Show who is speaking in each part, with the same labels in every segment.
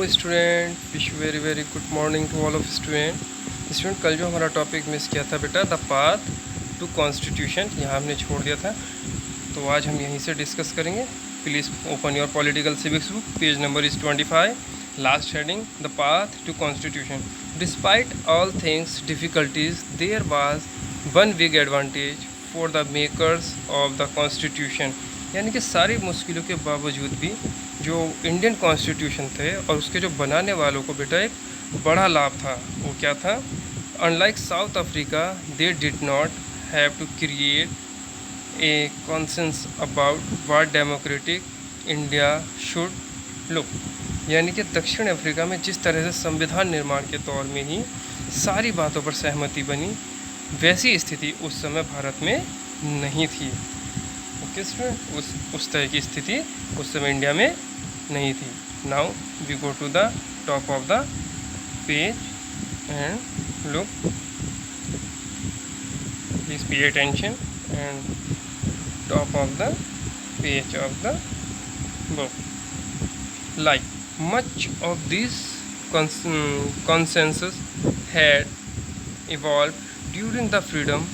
Speaker 1: Student, wish very very good morning to all of student. कल जो हमारा topic miss किया था बेटा, द पाथ टू कॉन्स्टिट्यूशन, यहाँ हमने छोड़ दिया था, तो आज हम यहीं से डिस्कस करेंगे। Please open your political civics book, page number is 25, last heading the path to constitution. Despite all things difficulties, there was one big advantage for the makers of the constitution. यानी कि सारी मुश्किलों के बावजूद भी जो Indian constitution थे और उसके जो बनाने वालों को बेटा एक बड़ा लाभ था। वो क्या था? Unlike South Africa, they did not have to create a consensus about what democratic India should look. यानी कि दक्षिण अफ्रीका में जिस तरह से संविधान निर्माण के दौर में ही सारी बातों पर सहमति बनी, वैसी स्थिति उस समय भारत में नहीं थी। ओके स्टूडेंट, उस तरह की स्थिति उस समय इंडिया में नहीं थी। Now we go to the top of the page and look, please pay attention and top of the page of the book. Like much of this consensus had evolved during the freedom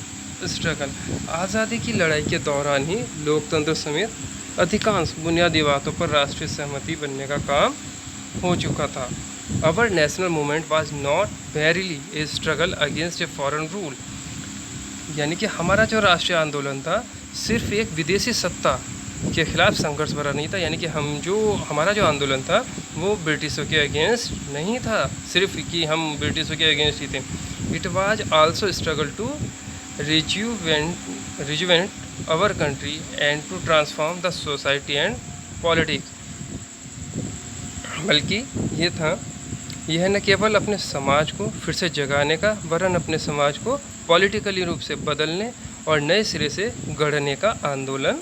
Speaker 1: struggle. आज़ादी की लड़ाई के दौरान ही लोकतंत्र समेत अधिकांश बुनियादी बातों पर राष्ट्रीय सहमति बनने का काम हो चुका था। Our national movement was not merely a struggle against a foreign rule. यानी कि हमारा जो राष्ट्रीय आंदोलन था सिर्फ एक विदेशी सत्ता के खिलाफ संघर्ष भरा नहीं था। यानी कि हमारा जो आंदोलन था वो ब्रिटिशों के अगेंस्ट नहीं था, सिर्फ कि हम ब्रिटिशों के अगेंस्ट ही थे। It was also struggle to rejuvenate our country and to transform the society and politics. बल्कि यह न केवल अपने समाज को फिर से जगाने का, वरन अपने समाज को पॉलिटिकली रूप से बदलने और नए सिरे से गढ़ने का आंदोलन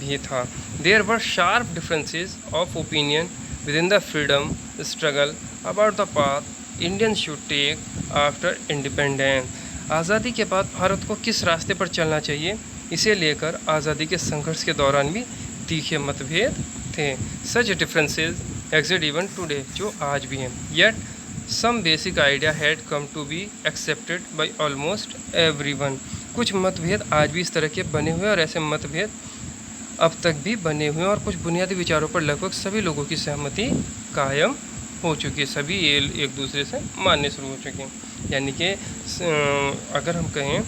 Speaker 1: भी था। There were sharp differences of opinion within the freedom struggle about the path Indian should take after independence. आज़ादी के बाद भारत को किस रास्ते पर चलना चाहिए, इसे लेकर आज़ादी के संघर्ष के दौरान भी तीखे मतभेद थे। Such differences exist even today, जो आज भी हैं। Yet some basic idea had come to be accepted by almost everyone. कुछ मतभेद आज भी इस तरह के बने हुए और ऐसे मतभेद अब तक भी बने हुए हैं, और कुछ बुनियादी विचारों पर लगभग सभी लोगों की सहमति कायम हो चुकी है। सभी ये एक दूसरे से मानने शुरू हो चुके हैं। यानी कि अगर हम कहें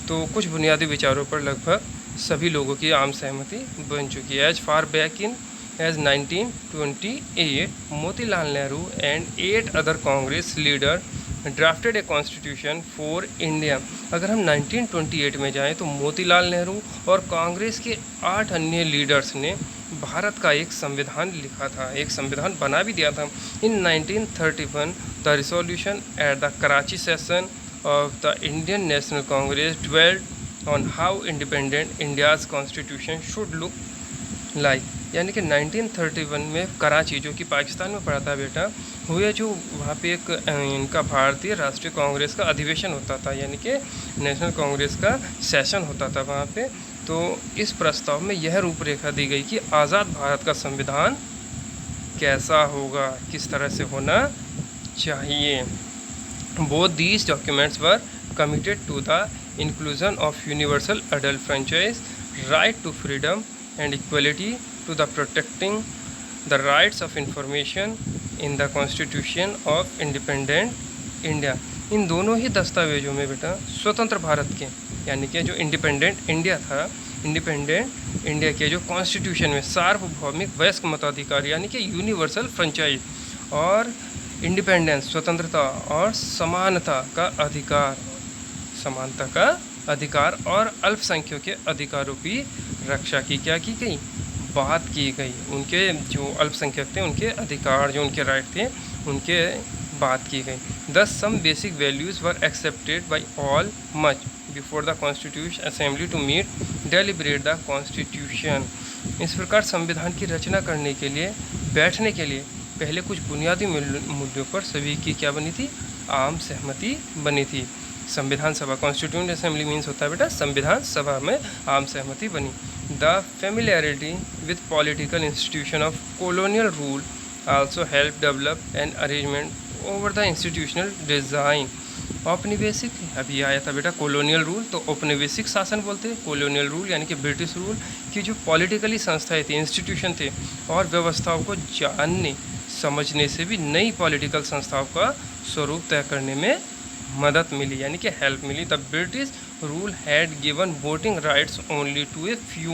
Speaker 1: तो कुछ बुनियादी विचारों पर लगभग सभी लोगों की आम सहमति बन चुकी है। As far back in as 1928, Motilal Nehru and 8 other Congress leader drafted a constitution for India. अगर हम 1928 में जाएं तो मोतीलाल नेहरू और कांग्रेस के 8 अन्य लीडर्स ने भारत का एक संविधान लिखा था, एक संविधान बना भी दिया था। इन 1931 the resolution at the Karachi session of the Indian national Congress dwelled on how independent India's constitution should look like. यानी कि 1931 में कराची, जो कि पाकिस्तान में पड़ा था बेटा, हुए जो वहाँ पे एक इनका भारतीय राष्ट्रीय कांग्रेस का अधिवेशन होता था, यानी कि नेशनल कांग्रेस का सेशन होता था वहाँ पे। तो इस प्रस्ताव में यह रूपरेखा दी गई कि आज़ाद भारत का संविधान कैसा होगा, किस तरह से होना चाहिए। Both these documents were committed to the inclusion of universal adult franchise, right to freedom and equality, to the protecting the rights of information in the constitution of independent India. इन दोनों ही दस्तावेजों में बेटा स्वतंत्र भारत के, यानी कि जो इंडिपेंडेंट इंडिया था, इंडिपेंडेंट इंडिया के जो कॉन्स्टिट्यूशन में सार्वभौमिक वयस्क मताधिकार यानी कि यूनिवर्सल फ्रेंचाइज और इंडिपेंडेंस स्वतंत्रता और समानता का अधिकार, समानता का अधिकार और अल्पसंख्यकों के अधिकारों की रक्षा की क्या की गई, बात की गई। उनके जो अल्पसंख्यक थे उनके अधिकार, जो उनके राइट थे, उनके बात की गई। Thus some basic values were accepted by all much before the constitution assembly to meet deliberate the constitution. इस प्रकार संविधान की रचना करने के लिए, बैठने के लिए पहले कुछ बुनियादी मुद्दों पर सभी की क्या बनी थी, आम सहमति बनी थी। संविधान सभा, कॉन्स्टिट्यूएंट असेंबली मीन्स होता है बेटा संविधान सभा में आम सहमति बनी। The familiarity with political institution of colonial rule also help develop an arrangement over the institutional design. औपनिवेशिक, अभी आया था बेटा कॉलोनियल रूल, तो औपनिवेशिक शासन बोलते हैं, कॉलोनियल रूल यानी कि ब्रिटिश रूल की जो पॉलिटिकली संस्थाएं थी, इंस्टीट्यूशन थे, और व्यवस्थाओं को जानने समझने से भी नई पॉलिटिकल संस्थाओं का स्वरूप तय करने में मदद मिली, यानी कि हेल्प मिली। The British rule had given voting rights only to a few,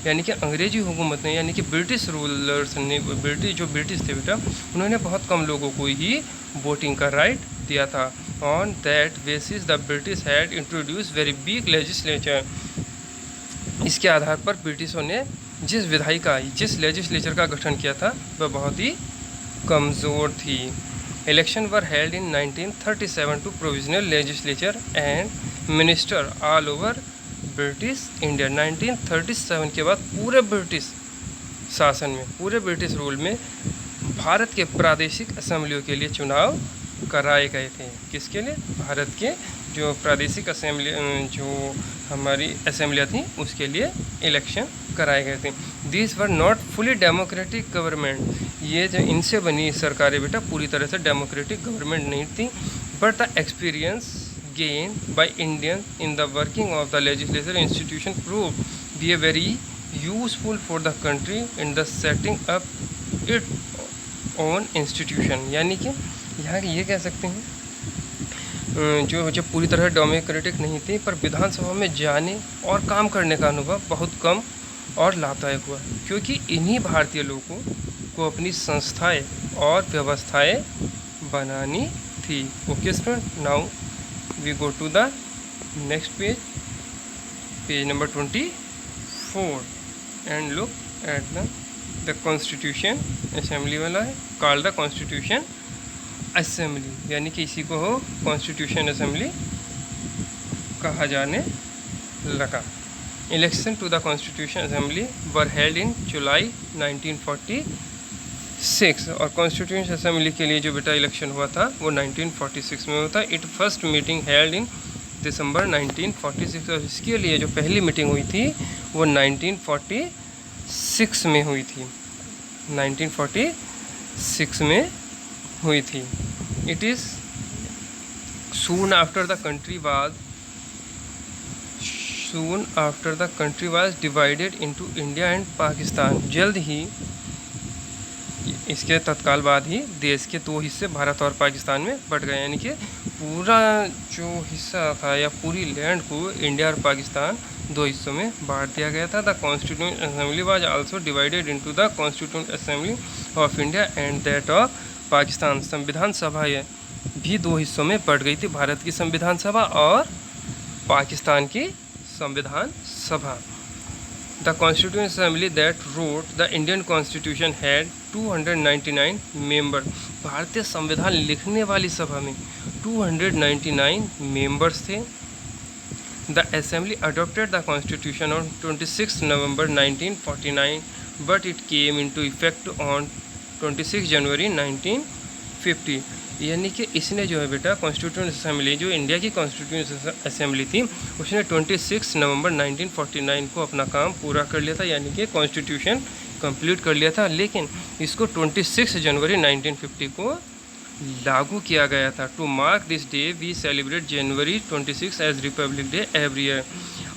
Speaker 1: यानी कि अंग्रेजी हुकूमत ने, यानी कि ब्रिटिश रूलर्स ने, ब्रिटिश थे बेटा, उन्होंने बहुत कम लोगों को ही वोटिंग का राइट दिया था। On that basis the British had introduce very big legislature, इसके आधार पर ब्रिटिशों ने जिस लेजिस्लेचर का गठन किया था वह बहुत ही कमज़ोर थी। Election were held in 1937 to provisional legislature and minister all over British India. 1937 के बाद पूरे ब्रिटिश शासन में, पूरे ब्रिटिश रूल में भारत के प्रादेशिक असेंबलियों के लिए चुनाव कराए गए थे। किसके लिए? भारत के जो प्रादेशिक असेंबली, जो हमारी असेंबलियाँ थी, उसके लिए इलेक्शन कराए गए थे। This were not fully democratic government, ये जो इनसे बनी सरकारें बेटा पूरी तरह से डेमोक्रेटिक गवर्नमेंट नहीं थी, but the experience gain by Indian in the working of the legislature institution prove be a very useful for the country in the setting up it own institution. यानी कि यहाँ ये कह सकते हैं जो पूरी तरह डेमोक्रेटिक नहीं थी, पर विधानसभा में जाने और काम करने का अनुभव बहुत कम और लाभदायक हुआ, क्योंकि इन्हीं भारतीय लोगों को अपनी संस्थाएं और व्यवस्थाएं बनानी थी। Okay student, now we go to the next page, page number 24, and look at the constitution assembly वाला है, कॉल्ड द कॉन्स्टिट्यूशन असेंबली, यानी कि इसी को हो कॉन्स्टिट्यूशन असेंबली कहा जाने लगा। Election to the constitution assembly were held in July 1946, और कॉन्स्टिट्यूशन असेंबली के लिए जो बेटा इलेक्शन हुआ था वो 1946 में होता। It first meeting held in December 1946, और इसके लिए जो पहली मीटिंग हुई थी वो 1946 में हुई थी, 1946 में हुई थी। It is soon after the country was divided into India and Pakistan, जल्द ही इसके तत्काल बाद ही देश के दो हिस्से भारत और पाकिस्तान में बट गए, यानी कि पूरा जो हिस्सा था या पूरी लैंड को इंडिया और पाकिस्तान दो हिस्सों में बांट दिया गया था। The constituent assembly was also divided into the constituent assembly of India and that of Pakistan. संविधान सभा भी दो हिस्सों में बट गई थी, भारत की संविधान सभा और पाकिस्तान की संविधान सभा। The constituent assembly that wrote the Indian constitution had 299 member, भारतीय संविधान लिखने वाली सभा में 299 मेंबर्स थे। The assembly adopted the constitution on 26 November 1949, but it came into effect on 26 जनवरी 1950, यानी कि इसने जो है बेटा कॉन्स्टिट्यूंट असेंबली, जो इंडिया की कॉन्स्टिट्यूंट असेंबली थी, उसने 26 नवंबर 1949 को अपना काम पूरा कर लिया था, यानी कि कॉन्स्टिट्यूशन कंप्लीट कर लिया था, लेकिन इसको 26 जनवरी 1950 को लागू किया गया था। To mark this day we celebrate January 26 as Republic Day every year,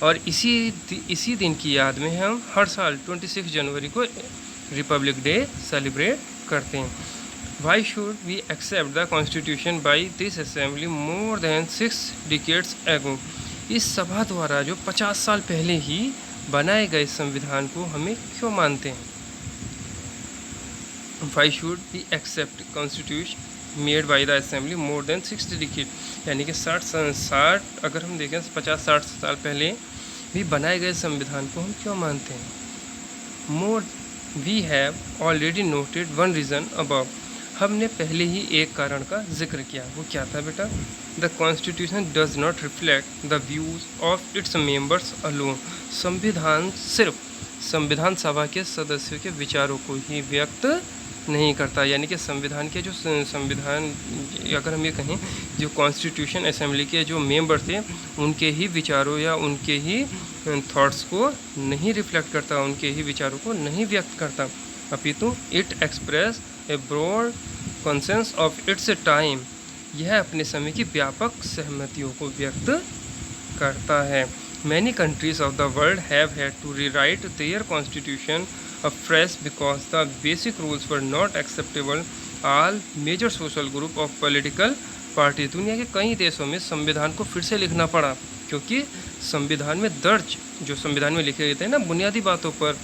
Speaker 1: और इसी दिन की याद में हम हर साल 26 जनवरी को रिपब्लिक डे सेलिब्रेट करते हैं। Why should we accept the constitution by this assembly more than 6 decades ago? इस सभा द्वारा जो 50 साल पहले ही बनाए गए संविधान को हमें क्यों मानते हैं? Why should we accept constitution made by the assembly more than 60 decades? यानी कि 60 अगर हम देखें 50-60 साल पहले भी बनाए गए संविधान को हम क्यों मानते हैं? More we have already noted one reason above. हमने पहले ही एक कारण का जिक्र किया, वो क्या था बेटा? The constitution does not reflect the views of its members alone, संविधान सिर्फ संविधान सभा के सदस्यों के विचारों को ही व्यक्त नहीं करता, यानी कि संविधान के जो संविधान अगर हम ये कहें जो कॉन्स्टिट्यूशन असेंबली के जो मेंबर थे उनके ही विचारों या उनके ही थॉट्स को नहीं रिफ्लेक्ट करता, उनके ही विचारों को नहीं व्यक्त करता, अपितु it express a broad consensus of its time, यह अपने समय की व्यापक सहमतियों को व्यक्त करता है। Many countries of the world have had to rewrite their constitution afresh because the basic rules were not acceptable all major social group of political party। दुनिया के कई देशों में संविधान को फिर से लिखना पड़ा क्योंकि संविधान में दर्ज जो संविधान में लिखे गए थे ना बुनियादी बातों पर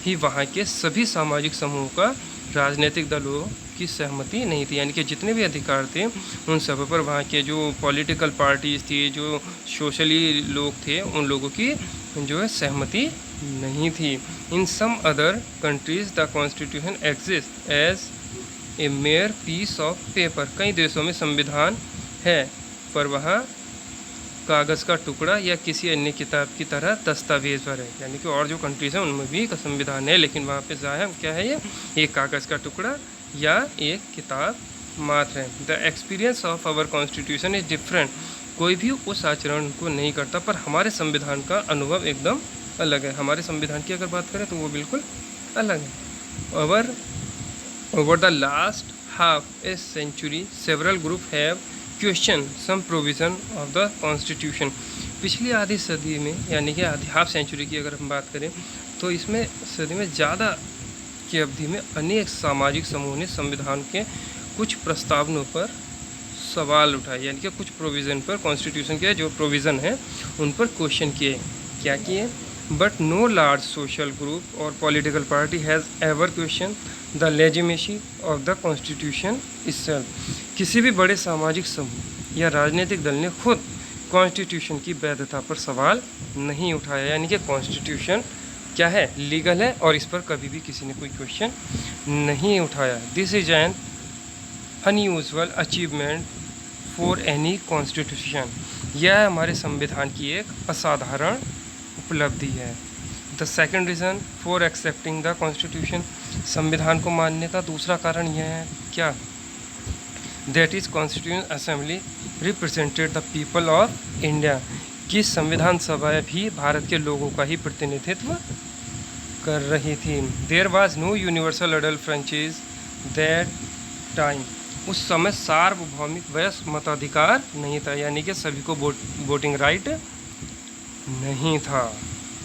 Speaker 1: ही वहाँ के सभी सामाजिक समूहों का राजनीतिक दलों की सहमति नहीं थी, यानी कि जितने भी अधिकार थे उन सब पर वहाँ के जो पॉलिटिकल पार्टीज थी, जो सोशली लोग थे, उन लोगों की जो है सहमति नहीं थी। In some other countries the constitution exist as a mere piece of paper, कई देशों में संविधान है पर वहाँ कागज़ का टुकड़ा या किसी अन्य किताब की तरह दस्तावेज पर है, यानी कि और जो कंट्रीज हैं उनमें भी संविधान है लेकिन वहाँ पे ज़ाहिर क्या है ये एक कागज़ का टुकड़ा या एक किताब मात्र है। The experience of our constitution is different, कोई भी उस आचरण को नहीं करता पर हमारे संविधान का अनुभव एकदम अलग है। हमारे संविधान की अगर बात करें तो वो बिल्कुल अलग है। Over the last half a century several group have question some provision of the constitution, पिछली आधी सदी में यानी कि आधी हाफ सेंचुरी की अगर हम बात करें तो इसमें सदी में ज़्यादा की अवधि में अनेक सामाजिक समूहों ने संविधान के कुछ प्रस्तावनों पर सवाल उठाए, यानी कि कुछ प्रोविज़न पर, कॉन्स्टिट्यूशन के जो प्रोविज़न है उन पर क्वेश्चन किए। क्या किए? But no large social group और political party has ever question the legitimacy of the constitution itself, किसी भी बड़े सामाजिक समूह या राजनीतिक दल ने खुद कॉन्स्टिट्यूशन की वैधता पर सवाल नहीं उठाया, यानी कि कॉन्स्टिट्यूशन क्या है, लीगल है और इस पर कभी भी किसी ने कोई क्वेश्चन नहीं उठाया। This is an unusual achievement for any constitution, यह हमारे संविधान की एक असाधारण उपलब्धि है। The second reason for accepting the constitution, संविधान को मानने का दूसरा कारण यह है क्या, that is constitution assembly represented the people of India, कि संविधान सभा भी भारत के लोगों का ही प्रतिनिधित्व कर रही थी। There was no universal adult franchise that time, उस समय सार्वभौमिक वयस्क मताधिकार नहीं था, यानी कि सभी को वोटिंग राइट नहीं था।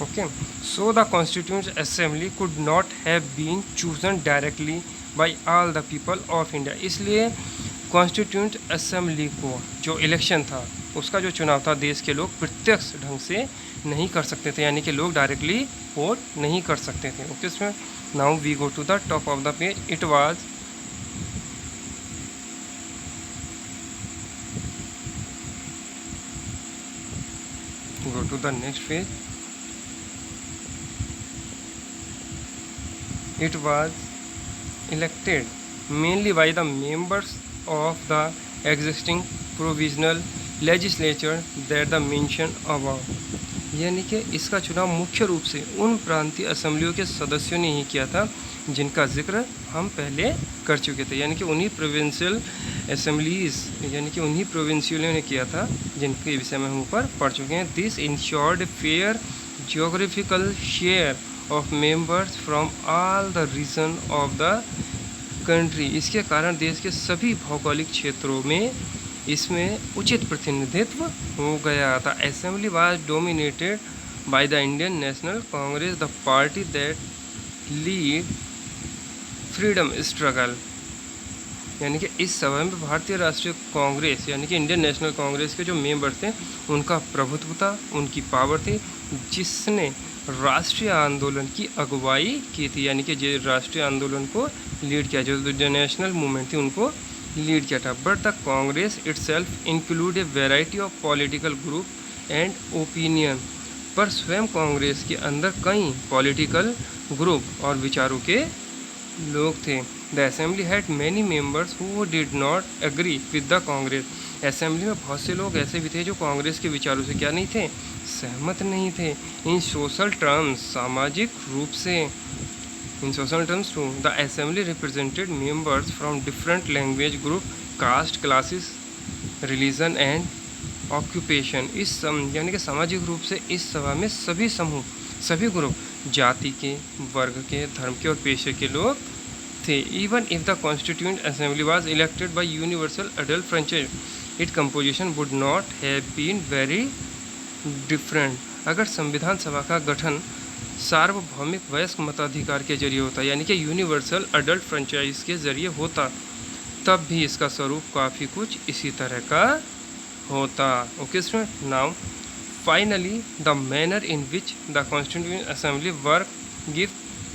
Speaker 1: Okay, so the constitution assembly could not have been chosen directly by all the people of India, इसलिए कॉन्स्टिट्यूंट असेंबली को जो इलेक्शन था उसका जो चुनाव था देश के लोग प्रत्यक्ष ढंग से नहीं कर सकते थे, यानी कि लोग डायरेक्टली वोट नहीं कर सकते थे। ओके, इसमें now we go to the top of the page, it was go to the next page, it was elected mainly by the members of the existing provisional legislature that the mention above, यानी कि इसका चुनाव मुख्य रूप से उन प्रांतीय असेंबलियों के सदस्यों ने ही किया था जिनका जिक्र हम पहले कर चुके थे, यानी कि उन्हीं प्रोविंशियल असेंबलीज यानी कि उन्हीं प्रोविंशियलों ने किया था जिनके विषय में हम ऊपर पढ़ चुके हैं। This ensured fair geographical share of members from all the region of the country, इसके कारण देश के सभी भौगोलिक क्षेत्रों में इसमें उचित प्रतिनिधित्व हो गया था। Assembly was dominated by the Indian national Congress, the party that lead freedom struggle, यानी कि इस सभा में भारतीय राष्ट्रीय कांग्रेस यानी कि इंडियन नेशनल कांग्रेस के जो मेंबर थे उनका प्रभुत्व था, उनकी पावर थी, जिसने राष्ट्रीय आंदोलन की अगुवाई की थी, यानी कि जो राष्ट्रीय आंदोलन को लीड किया, जो नेशनल मूवमेंट थी उनको लीड किया था। But the Congress itself include a variety of political group and opinion, पर स्वयं कांग्रेस के अंदर कई पॉलिटिकल ग्रुप और विचारों के लोग थे। The assembly had many members who did not agree with the Congress, असेंबली में बहुत से लोग ऐसे भी थे जो कांग्रेस के विचारों से क्या नहीं थे, सहमत नहीं थे। इन सोशल टर्म्स, सामाजिक रूप से, in social terms to the assembly represented members from different language group, caste, classes, religion and occupation, इस यानी कि सामाजिक रूप से इस सभा में सभी समूह, सभी ग्रुप, जाति के, वर्ग के, धर्म के और पेशे के लोग थे. Even if the Constituent Assembly was elected by universal adult franchise, its composition would not have been very different. अगर संविधान सभा का गठन सार्वभौमिक वयस्क मताधिकार के जरिए होता, यानी कि यूनिवर्सल अडल्ट फ्रेंचाइज के जरिए होता, तब भी इसका स्वरूप काफ़ी कुछ इसी तरह का होता. Okay student, now finally the manner in which the constituent assembly work give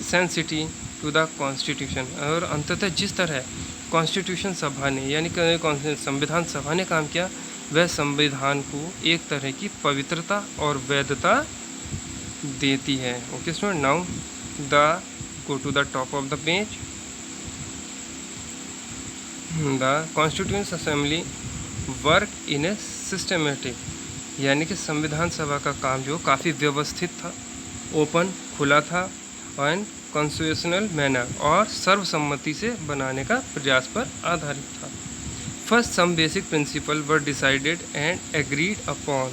Speaker 1: sanctity to the constitution. और अंततः जिस तरह कॉन्स्टिट्यूशन सभा ने, यानी कि संविधान सभा ने काम किया, वह संविधान को एक तरह की पवित्रता और वैधता देती है. Okay student, now the go to the top of the page. The constituent assembly work in a systematic, यानी कि संविधान सभा का काम जो काफ़ी व्यवस्थित था, ओपन, खुला था, एंड कॉन्स्टिट्यूशनल मैनर, और सर्वसम्मति से बनाने का प्रयास पर आधारित था. First some basic principle were decided and agreed upon.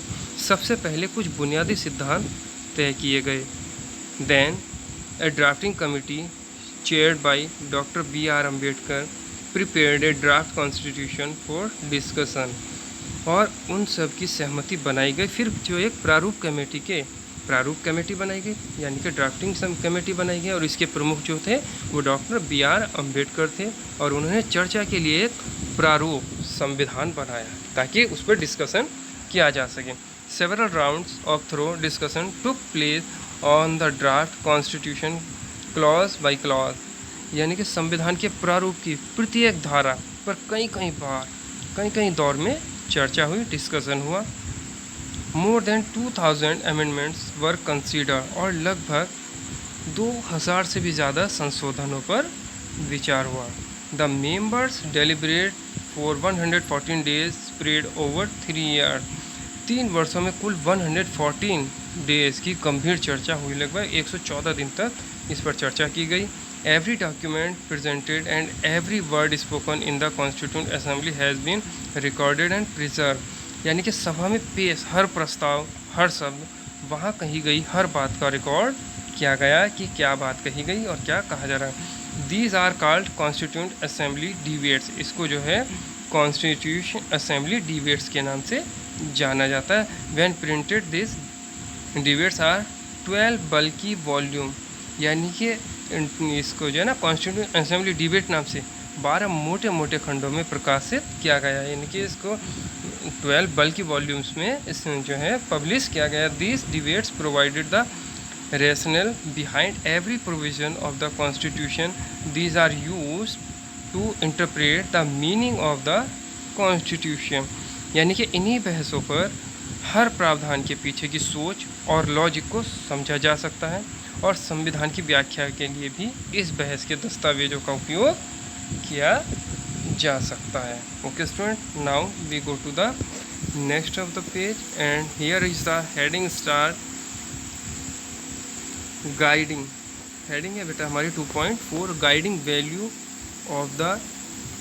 Speaker 1: सबसे पहले कुछ बुनियादी सिद्धांत तय किए गए. Then a drafting committee chaired by doctor B.R. Ambedkar prepared a draft constitution for discussion. और उन सब की सहमति बनाई गई. फिर जो एक प्रारूप कमेटी बनाई गई, यानी कि ड्राफ्टिंग कमेटी बनाई गई, और इसके प्रमुख जो थे वो डॉक्टर B.R. अम्बेडकर थे. और उन्होंने चर्चा के लिए एक प्रारूप संविधान बनाया ताकि उस पर डिस्कशन किया जा सके. Several rounds of thorough discussion took place on the draft constitution clause by clause, यानी कि संविधान के प्रारूप की प्रत्येक धारा पर कई दौर में चर्चा हुई, डिस्कशन हुआ. मोर देन 2000 अमेंडमेंट्स वर कंसीडर, और लगभग 2000 से भी ज़्यादा संशोधनों पर विचार हुआ. The members deliberate for 114 days spread over 3 year. 3 वर्षों में कुल 114 डेज की गंभीर चर्चा हुई. लगभग 114 दिन तक इस पर चर्चा की गई. Every document presented and every word spoken in the constituent assembly has been recorded and preserve, यानी कि सभा में पेश हर प्रस्ताव, हर शब्द, वहाँ कही गई हर बात का रिकॉर्ड किया गया कि क्या बात कही गई और क्या कहा जा रहा है. These are called constituent assembly debates. इसको जो है कॉन्स्टिट्यूशन असेंबली डिबेट्स के नाम से जाना जाता है. When printed this debates are 12 बल्कि वॉल्यूम, यानी कि इसको जो है ना कॉन्स्टिट्यूएंट असेंबली डिबेट नाम से 12 मोटे खंडों में प्रकाशित किया गया, यानी कि इसको 12 बल्कि वॉल्यूम्स में इसमें जो है पब्लिश किया गया. This debates provided the rationale behind every provision of the constitution. These are used to interpret the meaning of the constitution, यानी कि इन्हीं बहसों पर हर प्रावधान के पीछे की सोच और लॉजिक को समझा जा सकता है, और संविधान की व्याख्या के लिए भी इस बहस के दस्तावेजों का उपयोग किया जा सकता है. Okay student, now we go to the next of the page, and here is the heading start. Guiding heading है बेटा हमारी 2.4, guiding value of the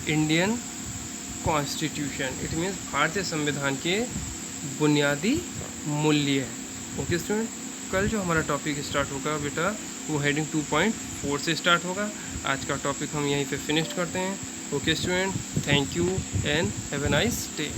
Speaker 1: Indian constitution. It means भारतीय संविधान के बुनियादी मूल्य. ओके स्टूडेंट, कल जो हमारा टॉपिक स्टार्ट होगा बेटा वो हेडिंग 2.4 से स्टार्ट होगा. आज का टॉपिक हम यहीं पे फिनिश करते हैं. Okay student, thank you and have a nice day.